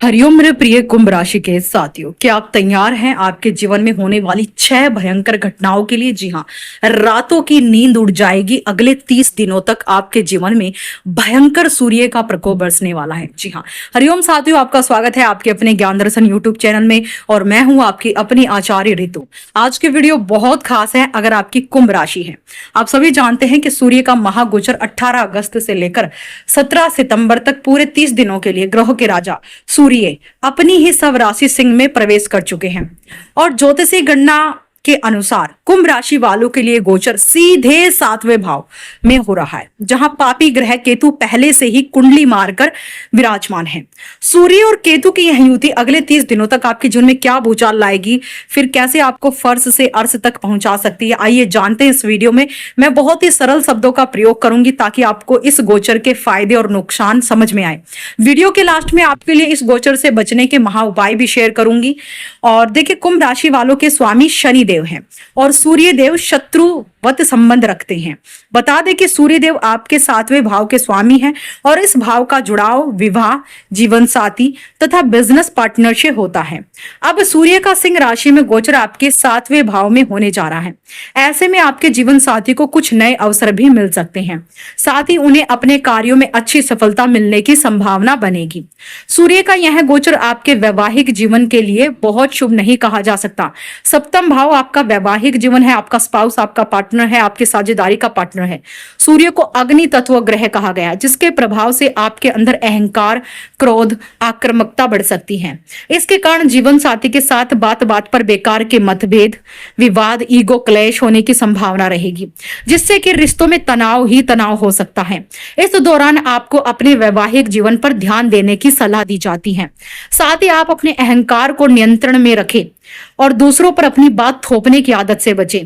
हरिओम मेरे प्रिय कुंभ राशि के साथियों, क्या आप तैयार हैं आपके जीवन में होने वाली 6 भयंकर घटनाओं के लिए? जी हाँ, रातों की नींद उड़ जाएगी। अगले 30 दिनों तक आपके जीवन में भयंकर सूर्य का प्रकोप बरसने वाला है। जी हाँ, हरिओम साथियों, आपका स्वागत है आपके अपने ज्ञान दर्शन यूट्यूब चैनल में और मैं हूं आपकी अपनी आचार्य ऋतु। आज के वीडियो बहुत खास है। अगर आपकी कुंभ राशि है, आप सभी जानते हैं कि सूर्य का महागोचर 18 अगस्त से लेकर 17 सितंबर तक पूरे 30 दिनों के लिए ग्रहों के राजा सूर्य अपनी ही सब राशि सिंह में प्रवेश कर चुके हैं और ज्योतिषी गणना के अनुसार कुंभ राशि वालों के लिए गोचर सीधे 7वें भाव में हो रहा है, जहां पापी ग्रह केतु पहले से ही कुंडली मारकर विराजमान है। सूर्य और केतु की यह युति अगले 30 दिनों तक आपके जीवन में क्या भूचाल लाएगी, फिर कैसे आपको फर्श से अर्श तक पहुंचा सकती है, आइए जानते हैं इस वीडियो में। मैं बहुत ही सरल शब्दों का प्रयोग करूंगी ताकि आपको इस गोचर के फायदे और नुकसान समझ में आए। वीडियो के लास्ट में आपके लिए इस गोचर से बचने के महा उपाय भी शेयर करूंगी। और देखिए, कुंभ राशि वालों के स्वामी शनि देव हैं और सूर्य देव शत्रुवत संबंध रखते हैं। बता दें कि सूर्य देव आपके 7वें भाव के स्वामी हैं और इस भाव का जुड़ाव विवाह, जीवन साथी तथा बिजनेस पार्टनर से होता है। अब सूर्य का सिंह राशि में गोचर आपके 7वें भाव में होने जा रहा है। ऐसे में आपके जीवन साथी को कुछ नए अवसर भी मिल सकते हैं, साथ ही उन्हें अपने कार्यों में अच्छी सफलता मिलने की संभावना बनेगी। सूर्य का यह गोचर आपके वैवाहिक जीवन के लिए बहुत शुभ नहीं कहा जा सकता। सप्तम भाव आपका वैवाहिक जीवन है, आपका स्पाउस आपका पार्टनर है, आपके साझेदारी का पार्टनर है। सूर्य को अग्नि तत्व ग्रह कहा गया, जिसके प्रभाव से आपके अंदर अहंकार, क्रोध, आक्रामकता बढ़ सकती है। इसके कारण जीवन साथी के साथ बात बात पर बेकार के मतभेद, विवाद, ईगो क्लेश होने की संभावना रहेगी, जिससे कि रिश्तों में तनाव ही तनाव हो सकता है। इस दौरान आपको अपने वैवाहिक जीवन पर ध्यान देने की सलाह दी जाती है। साथ ही आप अपने अहंकार को नियंत्रण में रखें और दूसरों पर अपनी बात थोपने की आदत से बचें।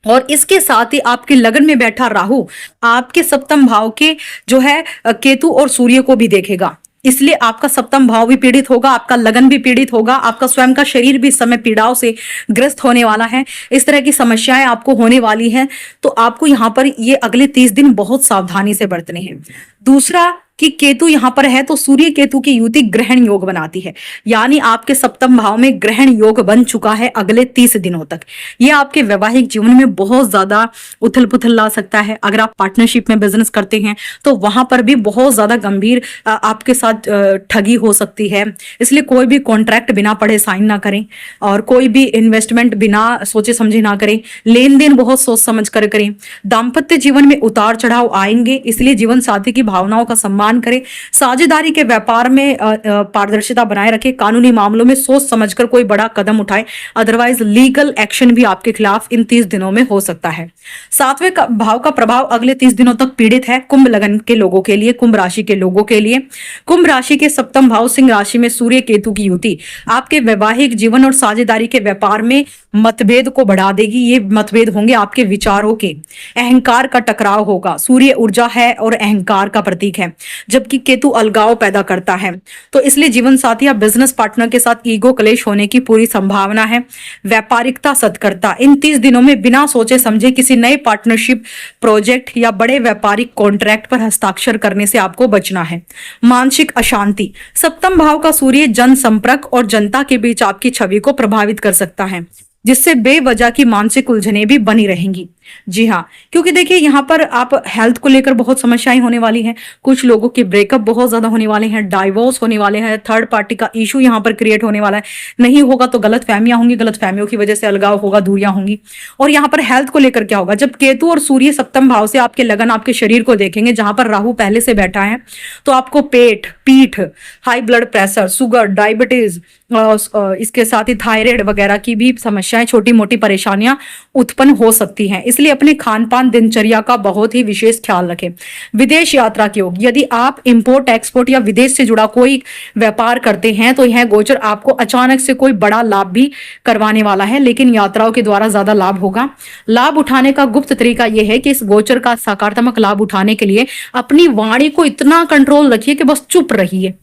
और इसके साथ ही आपकी लगन में बैठा राहु आपके सप्तम भाव के जो है केतु और सूर्य को भी देखेगा, इसलिए आपका सप्तम भाव भी पीड़ित होगा, आपका लगन भी पीड़ित होगा, आपका स्वयं का शरीर भी इस समय पीड़ाओं से ग्रस्त होने वाला है। इस तरह की समस्याएं आपको होने वाली हैं, तो आपको यहाँ पर ये अगले 30 दिन बहुत सावधानी से बरतने हैं। दूसरा कि केतु यहां पर है तो सूर्य केतु की युति ग्रहण योग बनाती है, यानी आपके सप्तम भाव में ग्रहण योग बन चुका है अगले 30 दिनों तक। यह आपके वैवाहिक जीवन में बहुत ज्यादा उथल पुथल ला सकता है। अगर आप पार्टनरशिप में बिजनेस करते हैं तो वहां पर भी बहुत ज्यादा गंभीर आपके साथ ठगी हो सकती है। इसलिए कोई भी कॉन्ट्रैक्ट बिना पढ़े साइन ना करें और कोई भी इन्वेस्टमेंट बिना सोचे समझे ना करें। लेन देन बहुत सोच समझ कर करें। दाम्पत्य जीवन में उतार चढ़ाव आएंगे, इसलिए जीवन साथी की भावनाओं का सम्मान करें। साझेदारी के व्यापार में पारदर्शिता बनाए रखें। कानूनी मामलों में सोच समझकर कोई बड़ा कदम उठाएं, अदरवाइज लीगल एक्शन भी आपके खिलाफ इन 30 दिनों में हो सकता है। 7वें भाव का प्रभाव अगले 30 दिनों तक पीड़ित है कुंभ लगन के लोगों के लिए, कुंभ राशि के लोगों के लिए। कुंभ राशि के सप्तम भाव सिंह राशि में सूर्य केतु की युति आपके वैवाहिक जीवन और साझेदारी के व्यापार में मतभेद को बढ़ा देगी। ये मतभेद होंगे आपके विचारों के, अहंकार का टकराव होगा। सूर्य ऊर्जा है और अहंकार का प्रतीक है, जबकि केतु अलगाव पैदा करता है। तो इसलिए जीवन साथी या बिजनेस पार्टनर के साथ ईगो क्लेश होने की पूरी संभावना है। व्यापारिकता सत्कर्ता इन 30 दिनों में बिना सोचे समझे किसी नए पार्टनरशिप, प्रोजेक्ट या बड़े व्यापारिक कॉन्ट्रैक्ट पर हस्ताक्षर करने से आपको बचना है। मानसिक अशांति, सप्तम भाव का सूर्य जनसंपर्क और जनता के बीच आपकी छवि को प्रभावित कर सकता है, जिससे बेवजह की मानसिक उलझनें भी बनी रहेंगी। जी हाँ, क्योंकि देखिए यहाँ पर आप हेल्थ को लेकर बहुत समस्याएं होने वाली हैं। कुछ लोगों के ब्रेकअप बहुत ज्यादा होने वाले हैं, डाइवोर्स होने वाले हैं, थर्ड पार्टी का इशू यहाँ पर क्रिएट होने वाला है। नहीं होगा तो गलत फहमियां होंगी, गलत फहमियों की वजह से अलगाव होगा, दूरियां होंगी। और यहाँ पर हेल्थ को लेकर क्या होगा, जब केतु और सूर्य सप्तम भाव से आपके लगन आपके शरीर को देखेंगे, जहां पर राहु पहले से बैठा है, तो आपको पेट, पीठ, high blood pressure, sugar, diabetes, इसके साथ ही थायराइड वगैरह की भी समस्याएं, छोटी मोटी परेशानियां उत्पन्न हो सकती हैं। इसलिए अपने खान पान दिनचर्या का बहुत ही विशेष ख्याल रखें। विदेश यात्रा के योग, यदि आप इंपोर्ट एक्सपोर्ट या विदेश से जुड़ा कोई व्यापार करते हैं तो यह गोचर आपको अचानक से कोई बड़ा लाभ भी करवाने वाला है, लेकिन यात्राओं के द्वारा ज्यादा लाभ होगा। लाभ उठाने का गुप्त तरीका यह है कि इस गोचर का सकारात्मक लाभ उठाने के लिए अपनी वाणी को इतना कंट्रोल रखिए कि बस चुप रहिए।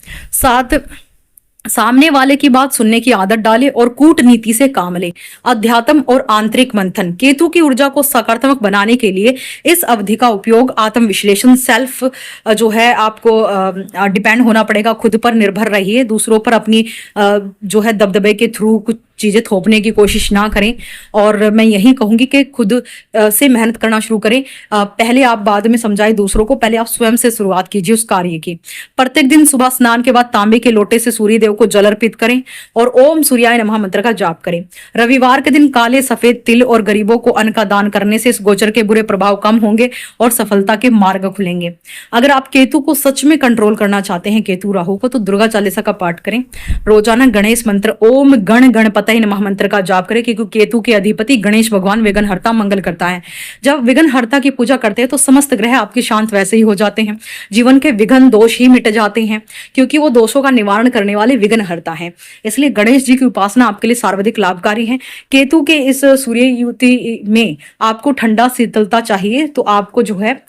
सामने वाले की बात सुनने की आदत डाले और कूटनीति से काम ले। अध्यात्म और आंतरिक मंथन, केतु की ऊर्जा को सकारात्मक बनाने के लिए इस अवधि का उपयोग आत्म विश्लेषण, सेल्फ जो है आपको डिपेंड होना पड़ेगा, खुद पर निर्भर रहिए, दूसरों पर अपनी जो है दबदबे के थ्रू कुछ चीजें थोपने की कोशिश ना करें। और मैं यही कहूंगी कि खुद से मेहनत करना शुरू करें। पहले आप बाद में समझाए दूसरों को, पहले आप स्वयं से शुरुआत कीजिए उस कार्य की। प्रत्येक दिन सुबह स्नान के बाद तांबे के लोटे से सूर्य देव को जल अर्पित करें और ओम सूर्याय नमः मंत्र का जाप करें। रविवार के दिन काले सफेद तिल और गरीबों को अन्न का दान करने से इस गोचर के बुरे प्रभाव कम होंगे और सफलता के मार्ग खुलेंगे। अगर आप केतु को सच में कंट्रोल करना चाहते हैं, केतु राहु को, तो दुर्गा चालीसा का पाठ करें। रोजाना गणेश मंत्र ओम गण गणपतये नमः मंत्र का जाप करें, क्योंकि केतु के अधिपति गणेश भगवान विघ्नहर्ता मंगल करता है। जब विघ्नहर्ता की पूजा करते हैं तो समस्त ग्रह आपके शांत वैसे ही हो जाते हैं, जीवन के विघ्न दोष ही मिट जाते हैं, क्योंकि वो दोषों का निवारण करने वाले विघ्नहर्ता है। इसलिए गणेश जी की उपासना आपके लिए सर्वाधिक लाभकारी है। केतु के इस सूर्य युति में आपको ठंडा शीतलता चाहिए, तो आपको जो है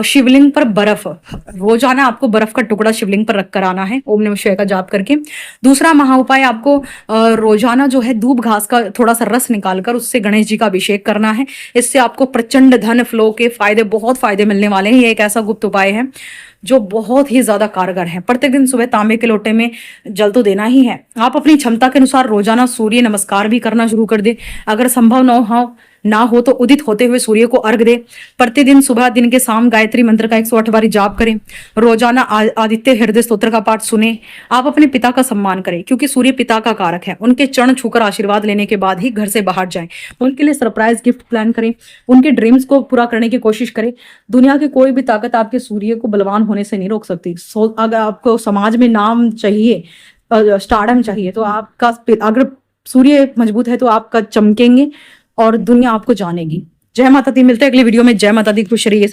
शिवलिंग पर बर्फ, रोजाना आपको बर्फ का टुकड़ा शिवलिंग पर रख कर आना है ओम नमः शिवाय का जाप करके। दूसरा महा उपाय, आपको रोजाना जो है दूब घास का थोड़ा सा रस निकालकर उससे गणेश जी का अभिषेक करना है। इससे आपको प्रचंड धन फ्लो के फायदे, बहुत फायदे मिलने वाले हैं। ये एक ऐसा गुप्त उपाय है जो बहुत ही ज्यादा कारगर है। प्रत्येक दिन सुबह तांबे के लोटे में जल तो देना ही है। आप अपनी क्षमता के अनुसार रोजाना सूर्य नमस्कार भी करना शुरू कर दे। अगर संभव ना हो तो उदित होते हुए सूर्य को अर्घ दे। प्रतिदिन सुबह दिन के शाम गायत्री मंत्र का 108 बारी जाप करें। रोजाना आदित्य हृदय स्तोत्र का पाठ सुने। आप अपने पिता का सम्मान करें, क्योंकि सूर्य पिता का कारक है। उनके चरण छूकर आशीर्वाद लेने के बाद ही घर से बाहर जाएं। उनके लिए सरप्राइज गिफ्ट प्लान करें, उनके ड्रीम्स को पूरा करने की कोशिश करें। दुनिया की कोई भी ताकत आपके सूर्य को बलवान होने से नहीं रोक सकती। अगर आपको समाज में नाम चाहिए, स्टारडम चाहिए, तो आपका अगर सूर्य मजबूत है तो आपका चमकेंगे और दुनिया आपको जानेगी। जय माता दी। मिलते हैं अगली वीडियो में। जय माता दी। खुश रहिए।